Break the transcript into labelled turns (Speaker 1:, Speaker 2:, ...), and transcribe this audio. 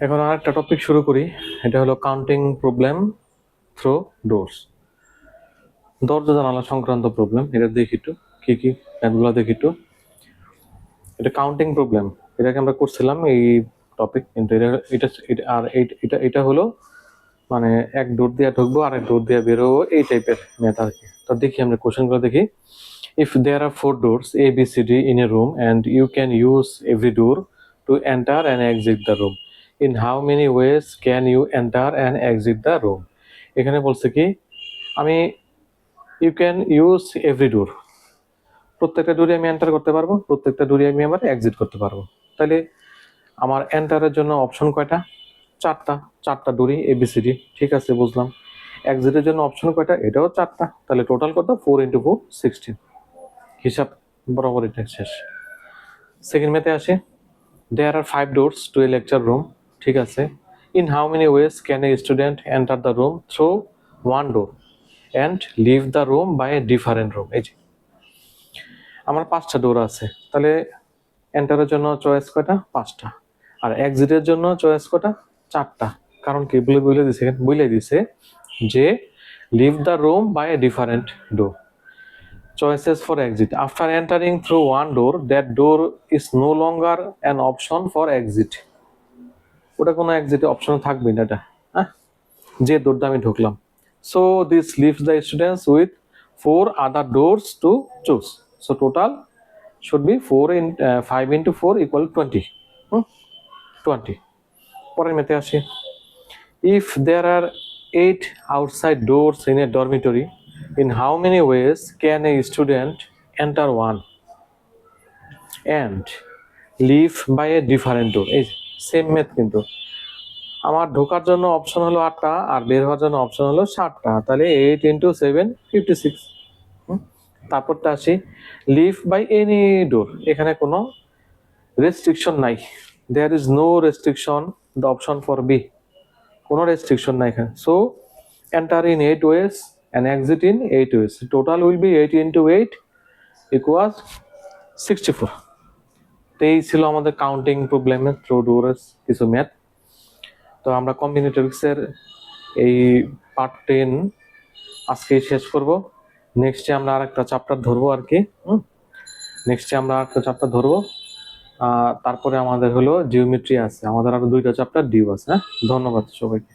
Speaker 1: এখন আরেকটা টপিক শুরু করি, এটা হলো কাউন্টিং প্রবলেম থ্রু ডোরস। দরজা জানালা সংক্রান্ত প্রবলেম, এটা দেখি একটু কি কি ম্যাথগুলো দেখি একটু। এটা কাউন্টিং প্রবলেম, এটাকে আমরা করছিলাম এই টপিক, কিন্তু এটা হলো মানে এক ডোর দিয়ে ঢুকবো আর এক ডোর দিয়ে বেরোবো, এই টাইপের ম্যাথ আর কি। তো দেখি আমরা কোশ্চেনগুলো দেখি। If there are 4 doors A, B, C, D in a room and you can use every door to enter and exit the room, in how many ways can you enter and exit the room? এখানে বলছে কি আমি you can use every ডোর, প্রত্যেকটা ডোরে আমি enter করতে পারবো, প্রত্যেকটা ডোরে আমি আবার এক্সিট করতে পারবো। তাহলে আমার এন্টারের জন্য অপশন কয়টা? চারটা ডোরি ABCD, ঠিক আছে বুঝলাম। এক্সিটের জন্য অপশন কয়টা? এটাও চারটা, তাহলে টোটাল কত? 4 × 4 16। হিসাব বরাবর এটা শেষ। সেকেন্ড ম্যাথে আসে, there are 5 doors to a lecture room, ঠিক আছে। In how many ways can a student enter the room through 1 door and leave the room by a different room? এই যে আমার 5টা ডোর আছে, তাহলে এন্টারের জন্য চয়েস কয়টা? 5টা। আর এক্সিটের জন্য চয়েস কয়টা? 4টা। কারণ কি বলে দিছে যে leave the room by a different door. Choices for exit. After entering through one door, that door is no longer an option for exit. ওটা কোনো এক্সিট অপশন থাকবে না, এটা হ্যাঁ, যে ডোরটা আমি ঢুকলাম। So this leaves the students with 4 other doors to choose. So total should be 5 × 4 = 20. 20. পরের মেতে আসি, if there are 8 outside doors in a dormitory, in how many ways can a student enter one and leave by a different door? এই same math, কিন্তু আমার ঢোকার জন্য option হলো 8টা আর বের হওয়ার জন্য অপশন হলো 7টা, তাহলে 8 × 7 56। তারপরটা আসি, লিভ বাই এনি ডোর, এখানে কোনো রেস্ট্রিকশন নাই, there is no restriction, the option for b, কোনো রেস্ট্রিকশন নাই এখানে। So enter in 8 ways and exit in 8 ways. Total will be 8 × 8 equals 64. তো এই ছিল আমাদের কাউন্টিং প্রবলেমের থ্রু ডোরস কিছু ম্যাথ। তো আমরা কম্বিনেটরিক্সের এই পার্ট 10 আজকে শেষ করব। নেক্সটে আমরা আরেকটা চ্যাপ্টার ধরবো আর কি। তারপরে আমাদের হলো জিওমেট্রি আছে, আমাদের আরো 2টা চ্যাপ্টার ডিউ আছে। হ্যাঁ, ধন্যবাদ সবাইকে।